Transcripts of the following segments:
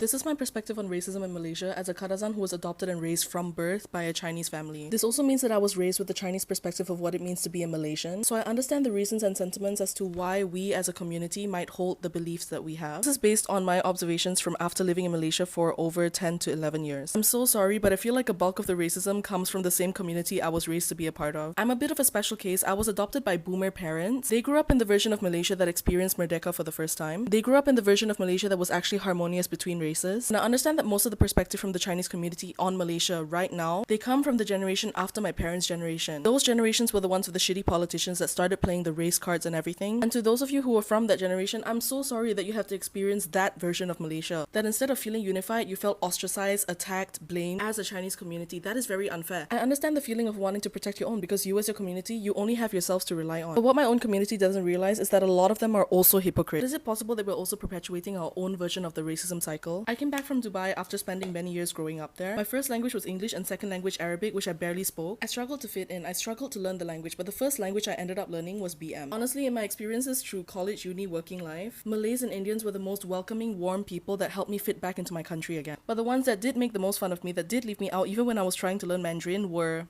This is my perspective on racism in Malaysia as a Kadazan who was adopted and raised from birth by a Chinese family. This also means that I was raised with the Chinese perspective of what it means to be a Malaysian, so I understand the reasons and sentiments as to why we as a community might hold the beliefs that we have. This is based on my observations from after living in Malaysia for over 10 to 11 years. I'm so sorry, but I feel like a bulk of the racism comes from the same community I was raised to be a part of. I'm a bit of a special case. I was adopted by boomer parents. They grew up in the version of Malaysia that experienced Merdeka for the first time. They grew up in the version of Malaysia that was actually harmonious between races. And I understand that most of the perspective from the Chinese community on Malaysia right now, they come from the generation after my parents' generation. Those generations were the ones with the shitty politicians that started playing the race cards and everything. And to those of you who were from that generation, I'm so sorry that you have to experience that version of Malaysia. That instead of feeling unified, you felt ostracized, attacked, blamed as a Chinese community. That is very unfair. I understand the feeling of wanting to protect your own because you as your community, you only have yourselves to rely on. But what my own community doesn't realize is that a lot of them are also hypocrites. Is it possible that we're also perpetuating our own version of the racism cycle? I came back from Dubai after spending many years growing up there. My first language was English and second language Arabic, which I barely spoke. I struggled to fit in. I struggled to learn the language, but the first language I ended up learning was BM. Honestly, in my experiences through college, uni, working life, Malays and Indians were the most welcoming, warm people that helped me fit back into my country again. But the ones that did make the most fun of me, that did leave me out even when I was trying to learn Mandarin were,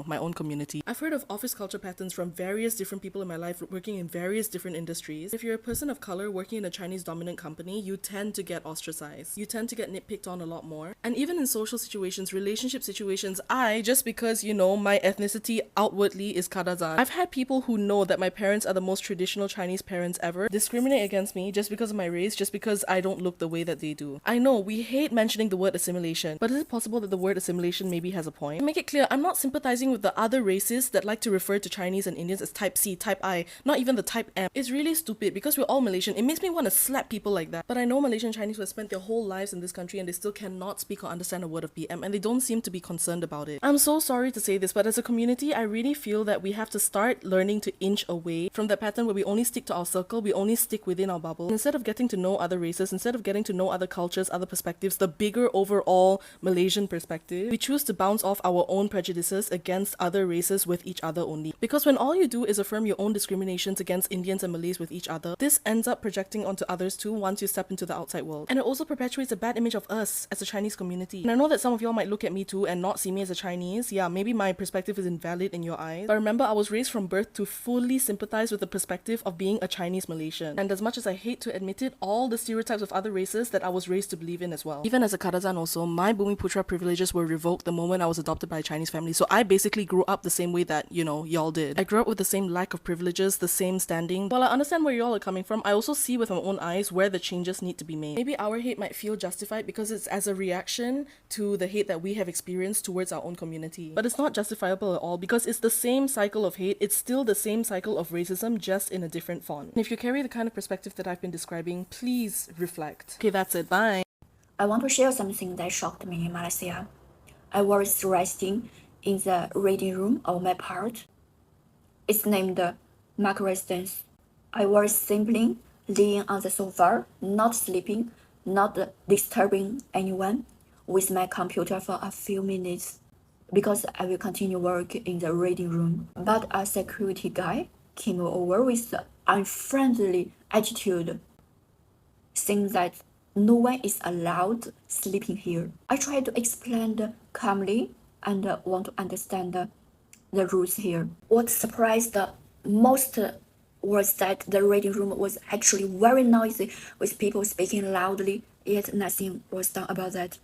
my own community. I've heard of office culture patterns from various different people in my life working in various different industries. If you're a person of color working in a Chinese dominant company, you tend to get ostracized. You tend to get nitpicked on a lot more. And even in social situations, relationship situations, just because, my ethnicity outwardly is Kadazan, I've had people who know that my parents are the most traditional Chinese parents ever discriminate against me just because of my race, just because I don't look the way that they do. I know, we hate mentioning the word assimilation, but is it possible that the word assimilation maybe has a point? To make it clear, I'm not sympathizing with the other races that like to refer to Chinese and Indians as type C, type I, not even the type M. It's really stupid because we're all Malaysian. It makes me want to slap people like that. But I know Malaysian Chinese who have spent their whole lives in this country and they still cannot speak or understand a word of BM, and they don't seem to be concerned about it. I'm so sorry to say this, but as a community, I really feel that we have to start learning to inch away from that pattern where we only stick to our circle, we only stick within our bubble. And instead of getting to know other races, instead of getting to know other cultures, other perspectives, the bigger overall Malaysian perspective, we choose to bounce off our own prejudices against other races with each other only. Because when all you do is affirm your own discriminations against Indians and Malays with each other, this ends up projecting onto others too once you step into the outside world. And it also perpetuates a bad image of us as a Chinese community. And I know that some of y'all might look at me too and not see me as a Chinese. Yeah, maybe my perspective is invalid in your eyes. But remember, I was raised from birth to fully sympathize with the perspective of being a Chinese Malaysian. And as much as I hate to admit it, all the stereotypes of other races that I was raised to believe in as well. Even as a Kadazan also, my Bumi Putra privileges were revoked the moment I was adopted by a Chinese family. So I basically grew up the same way that, y'all did. I grew up with the same lack of privileges, the same standing. While I understand where y'all are coming from, I also see with my own eyes where the changes need to be made. Maybe our hate might feel justified because it's as a reaction to the hate that we have experienced towards our own community. But it's not justifiable at all because it's the same cycle of hate, it's still the same cycle of racism, just in a different font. And if you carry the kind of perspective that I've been describing, please reflect. Okay, that's it. Bye. I want to share something that shocked me in Malaysia. I was resting in the reading room of my part. It's named Mark Residence. I was simply laying on the sofa, not sleeping, not disturbing anyone, with my computer for a few minutes, because I will continue work in the reading room. But a security guy came over with an unfriendly attitude, saying that no one is allowed sleeping here. I tried to explain calmly and want to understand the rules here. What surprised most was that the reading room was actually very noisy with people speaking loudly, yet nothing was done about that.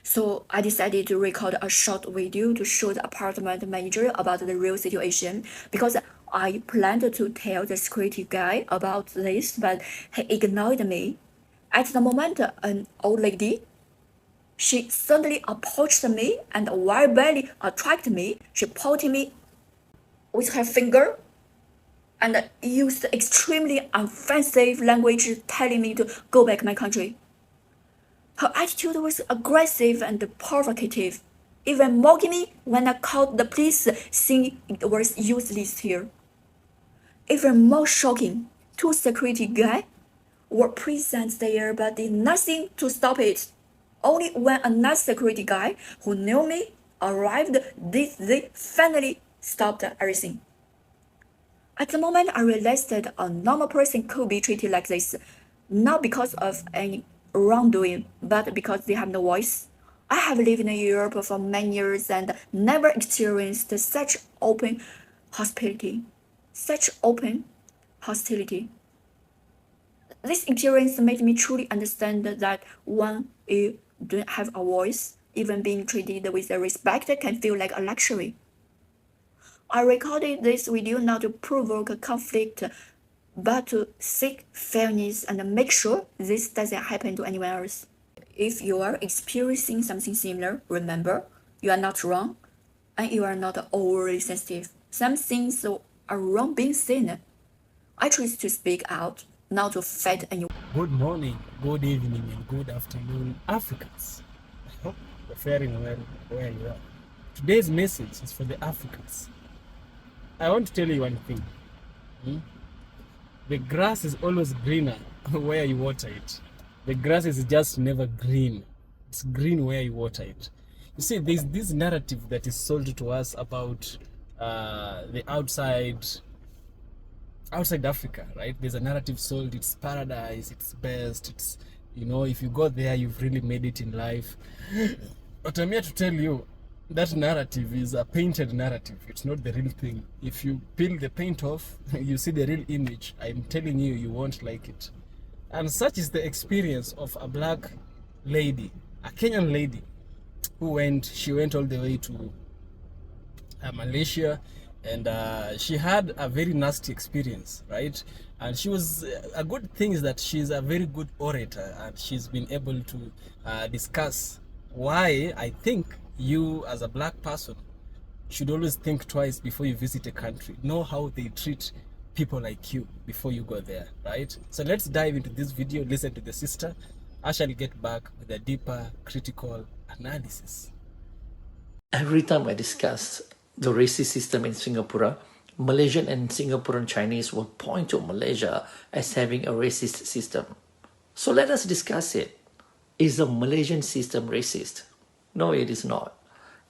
So I decided to record a short video to show the apartment manager about the real situation, because I planned to tell the security guy about this, but he ignored me. At the moment, an old lady, she suddenly approached me and verbally attacked me. She pointed me with her finger and used extremely offensive language, telling me to go back my country. Her attitude was aggressive and provocative, even mocking me when I called the police, saying it was useless here. Even more shocking, two security guys were present there but did nothing to stop it. Only when another security guy who knew me arrived did they finally stop everything. At the moment, I realized that a normal person could be treated like this, not because of any wrongdoing, but because they have no voice. I have lived in Europe for many years and never experienced such open hostility. Such open hostility. This experience made me truly understand that when you don't have a voice, even being treated with respect can feel like a luxury. I recorded this video not to provoke a conflict, but to seek fairness and make sure this doesn't happen to anyone else. If you are experiencing something similar, remember, you are not wrong, and you are not overly sensitive. Some things are wrong being seen. I choose to speak out, not to fight anyone. Good morning, good evening, and good afternoon, Africans. I hope you're faring well where you are. Today's message is for the Africans. I want to tell you one thing. The grass is always greener where you water it. The grass is just never green. It's green where you water it. You see, there's this narrative that is sold to us about the outside Africa, right? There's a narrative sold, it's paradise, it's best, it's, if you go there, you've really made it in life. But I'm here to tell you, that narrative is a painted narrative. It's not the real thing. If you peel the paint off, you see the real image. I'm telling you, you won't like it. And such is the experience of a black lady, a Kenyan lady, she went all the way to Malaysia, and she had a very nasty experience, right? And she was a good thing is that she's a very good orator, and she's been able to discuss why I think you as a black person should always think twice before you visit a country. Know how they treat people like you before you go there, right? So let's dive into this video, listen to the sister. I shall get back with a deeper critical analysis. Every time I discuss the racist system in Singapore, Malaysian and Singaporean Chinese will point to Malaysia as having a racist system. So let us discuss it. Is the Malaysian system racist? No, it is not.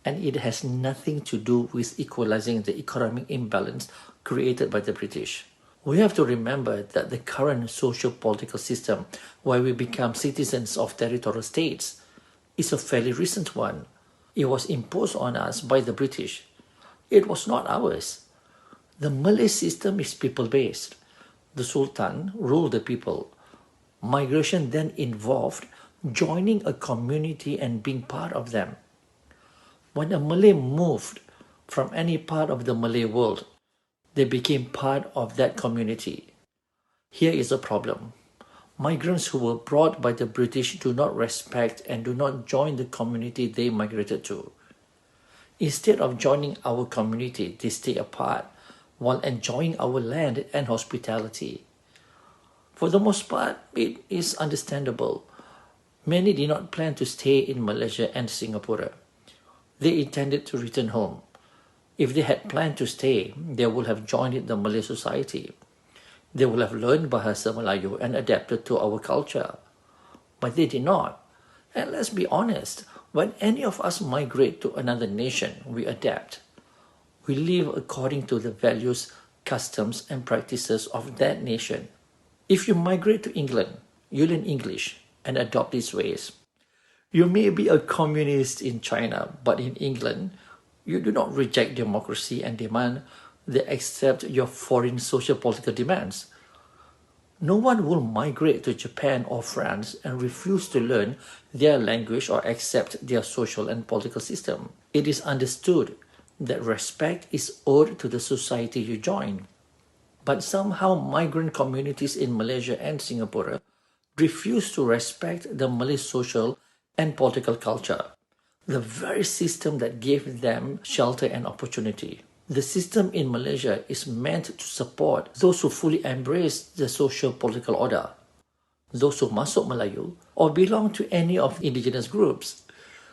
And it has nothing to do with equalizing the economic imbalance created by the British. We have to remember that the current socio-political system where we become citizens of territorial states is a fairly recent one. It was imposed on us by the British. It was not ours. The Malay system is people-based. The Sultan ruled the people. Migration then involved joining a community and being part of them. When a Malay moved from any part of the Malay world, they became part of that community. Here is the problem. Migrants who were brought by the British do not respect and do not join the community they migrated to. Instead of joining our community, they stay apart while enjoying our land and hospitality. For the most part, it is understandable. Many did not plan to stay in Malaysia and Singapore. They intended to return home. If they had planned to stay, they would have joined the Malay society. They would have learned Bahasa Melayu and adapted to our culture. But they did not. And let's be honest, when any of us migrate to another nation, we adapt. We live according to the values, customs, and practices of that nation. If you migrate to England, you learn English and adopt these ways. You may be a communist in China, but in England, you do not reject democracy and demand they accept your foreign socio-political demands. No one will migrate to Japan or France and refuse to learn their language or accept their social and political system. It is understood that respect is owed to the society you join. But somehow migrant communities in Malaysia and Singapore refuse to respect the Malay social and political culture, the very system that gave them shelter and opportunity. The system in Malaysia is meant to support those who fully embrace the socio-political order, those who masuk Melayu or belong to any of indigenous groups.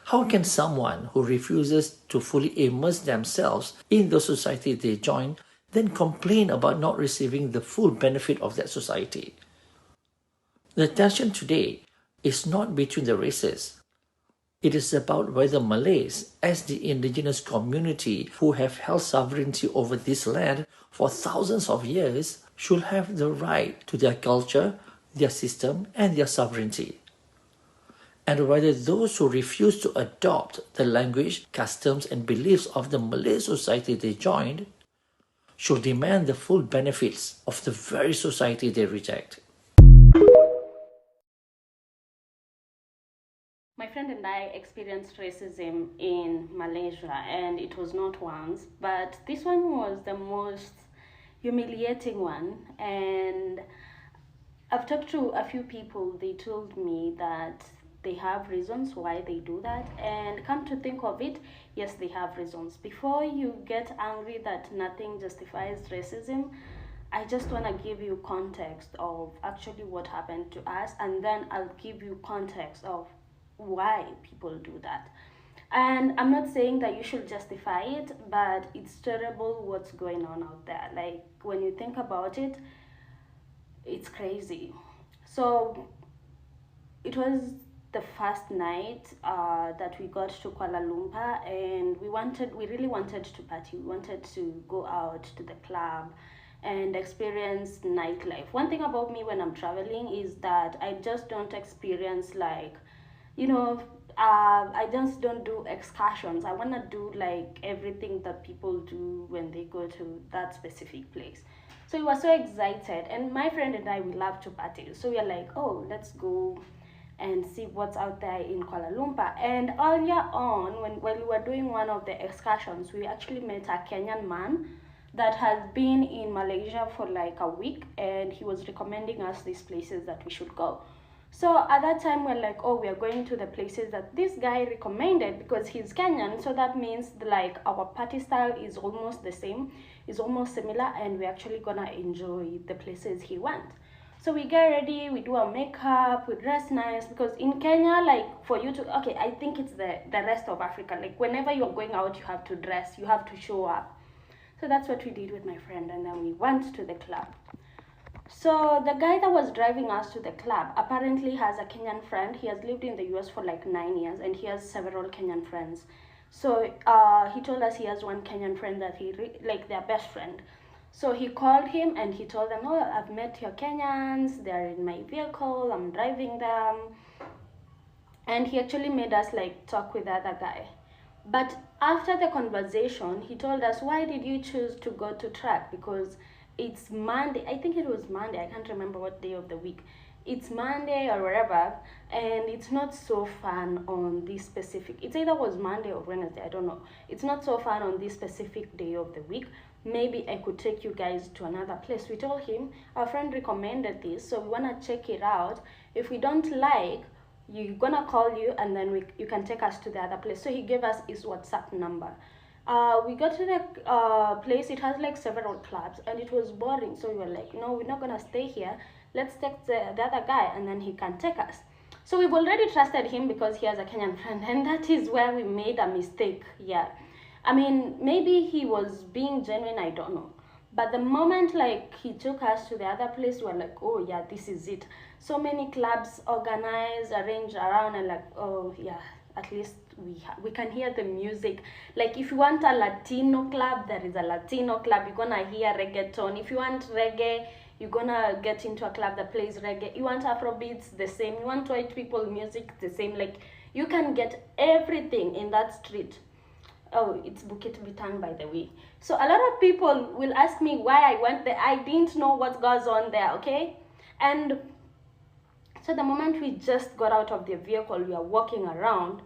How can someone who refuses to fully immerse themselves in the society they join then complain about not receiving the full benefit of that society? The tension today is not between the races. It is about whether Malays, as the indigenous community who have held sovereignty over this land for thousands of years, should have the right to their culture, their system, and their sovereignty. and whether those who refuse to adopt the language, customs, and beliefs of the Malay society they joined should demand the full benefits of the very society they reject. My friend and I experienced racism in Malaysia, and it was not once, but this one was the most humiliating one. And I've talked to a few people, they told me that they have reasons why they do that, and come to think of it, yes, they have reasons. Before you get angry that nothing justifies racism, I just want to give you context of actually what happened to us, and then I'll give you context of why people do that. And I'm not saying that you should justify it, but it's terrible what's going on out there. Like, when you think about it, it's crazy. So it was the first night that we got to Kuala Lumpur, and we really wanted to party. We wanted to go out to the club and experience nightlife. One thing about me when I'm traveling is that I just don't experience, like, I just don't do excursions. I want to do like everything that people do when they go to that specific place. So we were so excited, and my friend and I, we love to party. So we are like, oh, let's go and see what's out there in Kuala Lumpur. And earlier on, when we were doing one of the excursions, we actually met a Kenyan man that has been in Malaysia for like a week, and he was recommending us these places that we should go. So at that time, we're like, oh, we are going to the places that this guy recommended because he's Kenyan. So that means like our party style is almost the same, is almost similar, and we're actually gonna enjoy the places he went. So we get ready, we do our makeup, we dress nice, because in Kenya, like, for you to, okay, I think it's the rest of Africa, like whenever you're going out, you have to dress, you have to show up. So that's what we did with my friend, and then we went to the club. So the guy that was driving us to the club apparently has a Kenyan friend. He has lived in the US for like 9 years, and he has several Kenyan friends. So he told us he has one Kenyan friend that like their best friend. So he called him and he told them, oh, I've met your Kenyans, they're in my vehicle, I'm driving them. And he actually made us like talk with the other guy. But after the conversation, he told us, why did you choose to go to track? Because it's Monday, I think it was Monday, I can't remember what day of the week. It's Monday or whatever, and it's not so fun on this specific, it's either was Monday or Wednesday, I don't know. It's not so fun on this specific day of the week. Maybe I could take you guys to another place. We told him, our friend recommended this, so we want to check it out. If we don't like, you're gonna call you, and then you can take us to the other place. So he gave us his WhatsApp number. We got to the place. It has like several clubs, and it was boring. So we were like, no, we're not gonna stay here. Let's take the other guy, and then he can take us. So we've already trusted him because he has a Kenyan friend, and that is where we made a mistake. Yeah, I mean, maybe he was being genuine, I don't know. But the moment like he took us to the other place, we were like, oh yeah, this is it. So many clubs organized, arranged around, and like, oh yeah, at least we can hear the music. Like, if you want a Latino club, there is a Latino club. You're gonna hear reggaeton. If you want reggae, you're gonna get into a club that plays reggae. You want Afrobeats, the same. You want white people music, the same. Like, you can get everything in that street. Oh, it's Bukit Bintang, by the way. So a lot of people will ask me why I went there. I didn't know what goes on there, okay? And so the moment we just got out of the vehicle, we are walking around,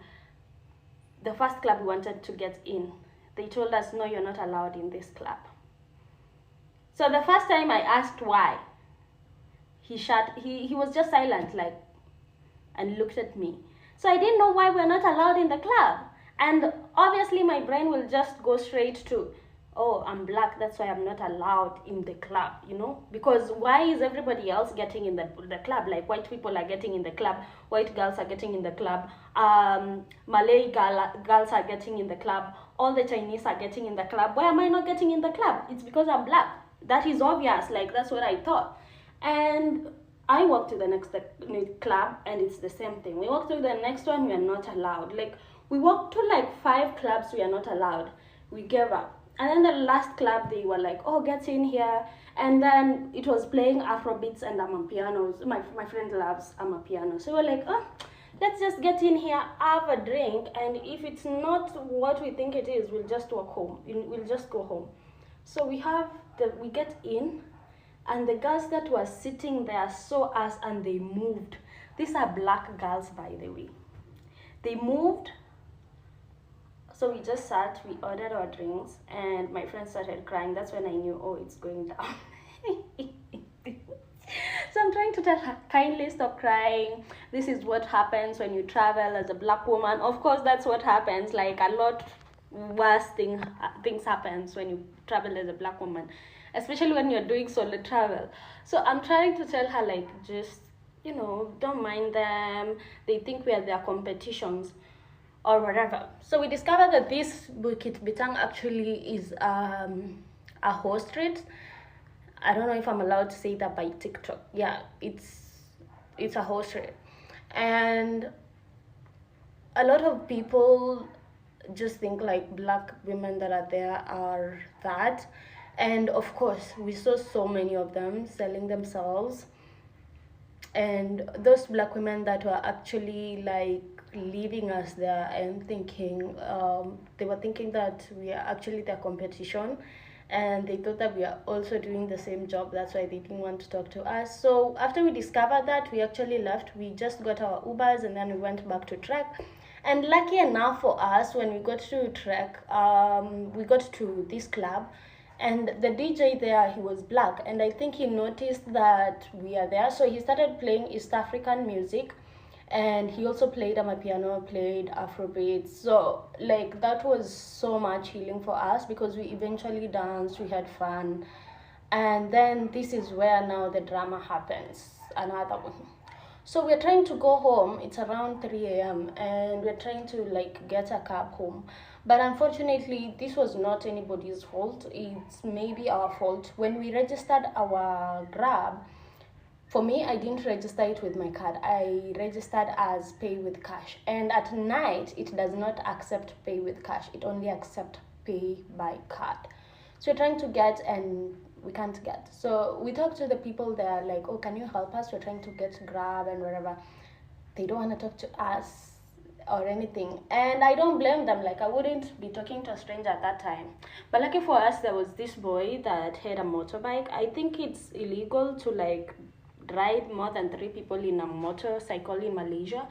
the first club we wanted to get in, they told us, no, you're not allowed in this club. So the first time I asked why, he was just silent, like, and looked at me. So I didn't know why we're not allowed in the club. And obviously my brain will just go straight to, oh, I'm black, that's why I'm not allowed in the club, you know? Because why is everybody else getting in the club? Like, white people are getting in the club, white girls are getting in the club, Malay girls are getting in the club, all the Chinese are getting in the club. Why am I not getting in the club? It's because I'm black. That is obvious, like, that's what I thought. And I walked to the next club, and it's the same thing. We walked to the next one, we are not allowed. Like, we walked to like 5 clubs, we are not allowed. We gave up. And then the last club, they were like, oh, get in here. And then it was playing Afrobeats and Amapianos. My friend loves Amapiano. So we were like, oh, let's just get in here, have a drink, and if it's not what we think it is, we'll just walk home. We'll just go home. So we get in, and the girls that were sitting there saw us and they moved. These are black girls, by the way. They moved. So we just sat, we ordered our drinks, and my friend started crying. That's when I knew, oh, it's going down. So I'm trying to tell her, kindly stop crying. This is what happens when you travel as a black woman. Of course, that's what happens. Like, a lot worse things happens when you travel as a black woman, especially when you're doing solo travel. So I'm trying to tell her, like, just, don't mind them. They think we are their competitions or whatever. So we discovered that this Bukit Bintang actually is a horse street. I don't know if I'm allowed to say that by TikTok. Yeah, it's a horse street. And a lot of people just think like black women that are there are that. And of course, we saw so many of them selling themselves. And those black women that were actually like leaving us there and thinking, they were thinking that we are actually their competition, and they thought that we are also doing the same job. That's why they didn't want to talk to us. So after we discovered that, we actually left. We just got our Ubers and then we went back to Trek. And lucky enough for us, when we got to Trek, we got to this club, and the DJ there, he was black, and I think he noticed that we are there, so he started playing East African music, and he also played amapiano, played Afrobeats. So like that was so much healing for us, because we eventually danced, we had fun. And then this is where now the drama happens, another one. So we're trying to go home. It's around 3 a.m. and we're trying to like get a cab home. But unfortunately, this was not anybody's fault. It's maybe our fault. When we registered our Grab, for me, I didn't register it with my card. I registered as pay with cash. And at night, it does not accept pay with cash. It only accepts pay by card. So we're trying to get, and we can't get. So we talked to the people there, like, oh, can you help us? We're trying to get Grab and whatever. They don't want to talk to us or anything, and I don't blame them. Like, I wouldn't be talking to a stranger at that time. But lucky for us, there was this boy that had a motorbike. I think it's illegal to like ride more than 3 people in a motorcycle in Malaysia,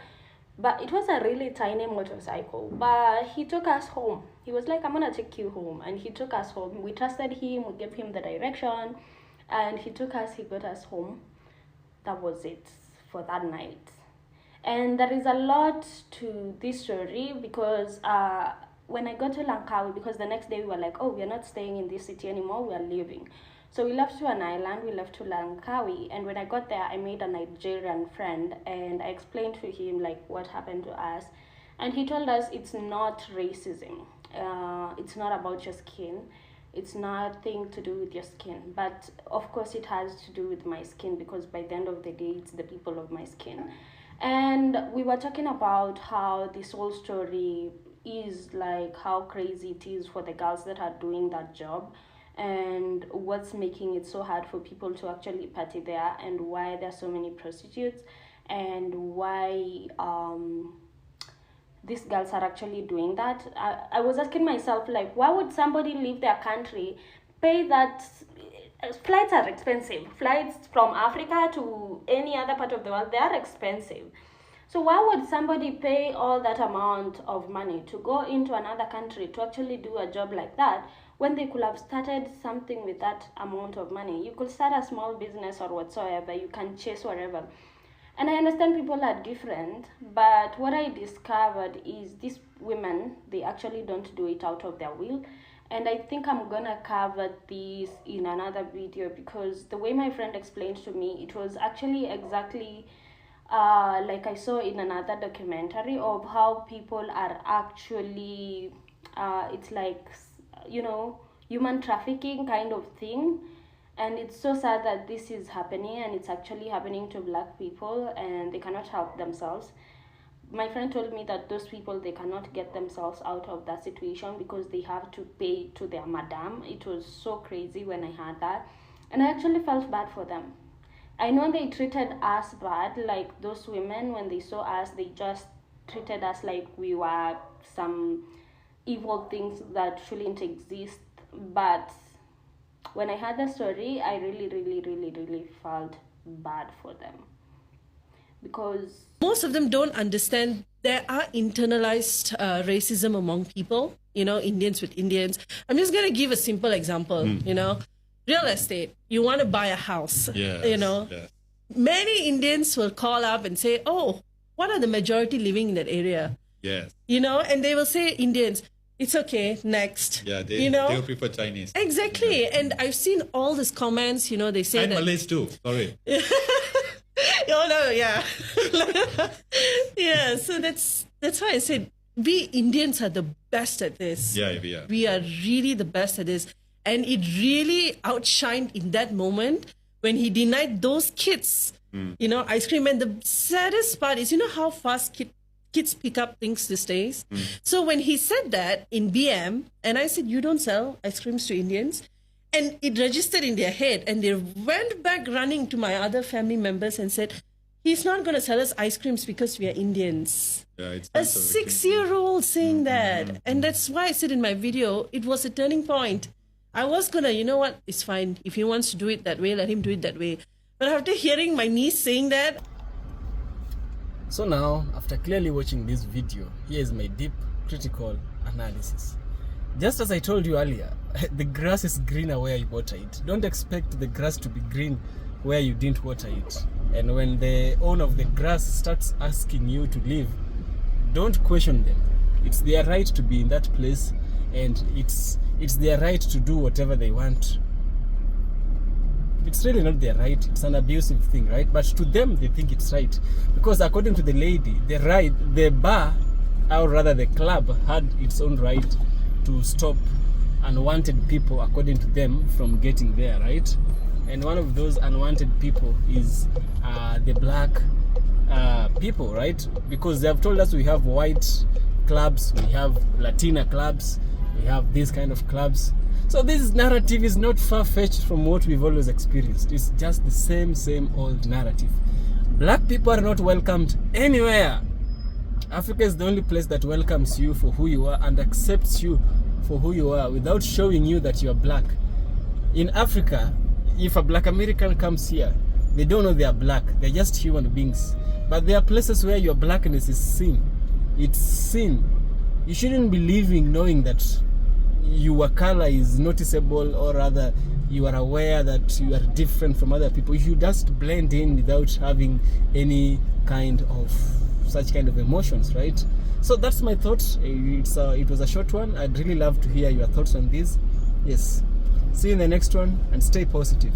but it was a really tiny motorcycle. But he took us home. He was like, I'm gonna take you home, and he took us home. We trusted him, we gave him the direction, and he took us, he got us home. That was it for that night. And there is a lot to this story, because when I got to Langkawi, because the next day we were like, oh, we are not staying in this city anymore, we are leaving. So we left to an island, we left to Langkawi, and when I got there, I made a Nigerian friend, and I explained to him like what happened to us, and he told us it's not racism, it's not about your skin, it's nothing to do with your skin, but of course it has to do with my skin, because by the end of the day, it's the people of my skin. And we were talking about how this whole story is like how crazy it is for the girls that are doing that job, and what's making it so hard for people to actually party there, and why there's so many prostitutes, and why these girls are actually doing that. I was asking myself, like, why would somebody leave their country, pay that? Flights are expensive. Flights from Africa to any other part of the world, they are expensive. So why would somebody pay all that amount of money to go into another country to actually do a job like that, when they could have started something with that amount of money? You could start a small business or whatsoever. You can chase whatever. And I understand people are different, but what I discovered is these women, they actually don't do it out of their will. And I think I'm gonna cover this in another video, because the way my friend explained to me, it was actually exactly like I saw in another documentary of how people are actually, it's like, human trafficking kind of thing. And it's so sad that this is happening, and it's actually happening to black people, and they cannot help themselves. My friend told me that those people, they cannot get themselves out of that situation because they have to pay to their madam. It was so crazy when I heard that, and I actually felt bad for them. I know they treated us bad, like those women, when they saw us, they just treated us like we were some evil things that shouldn't exist. But when I heard the story, I really felt bad for them. Because most of them don't understand there are internalized racism among people, Indians with Indians. I'm just going to give a simple example, real estate. You want to buy a house, Yes, yes. Many Indians will call up and say, oh, what are the majority living in that area? Yes. And they will say Indians, it's okay, next. Yeah, they'll prefer Chinese. Exactly. Yeah. And I've seen all these comments, they say And that. Malays too, sorry. Oh no, yeah. Yeah, so that's why I said we Indians are the best at this. Yeah, we are. We are really the best at this. And it really outshined in that moment when he denied those kids, ice cream. And the saddest part is, how fast kids pick up things these days. So when he said that in BM, and I said, you don't sell ice creams to Indians, and it registered in their head, and they went back running to my other family members and said, he's not going to sell us ice creams because we are Indians. Yeah, it's A not so 6-year-old saying that. And that's why I said in my video, it was a turning point. I was going to, you know what, it's fine. If he wants to do it that way, let him do it that way. But after hearing my niece saying that. So now, after clearly watching this video, here is my deep critical analysis. Just as I told you earlier, the grass is greener where you water it. Don't expect the grass to be green where you didn't water it. And when the owner of the grass starts asking you to leave, don't question them. It's their right to be in that place, and it's their right to do whatever they want. It's really not their right. It's an abusive thing, right? But to them, they think it's right. Because according to the lady, the bar, or rather the club, had its own right to stop unwanted people, according to them, from getting there, right? And one of those unwanted people is the black people, right? Because they have told us we have white clubs, we have Latina clubs, we have these kind of clubs. So this narrative is not far-fetched from what we've always experienced. It's just the same old narrative. Black people are not welcomed anywhere. Africa is the only place that welcomes you for who you are and accepts you for who you are without showing you that you are black. In Africa, if a black American comes here, they don't know they are black. They're just human beings. But there are places where your blackness is seen. It's seen. You shouldn't be living knowing that your color is noticeable, or rather you are aware that you are different from other people. You just blend in without having any kind of such kind of emotions, right? So that's my thought. It was a short one. I'd really love to hear your thoughts on this. Yes. See you in the next one, and stay positive.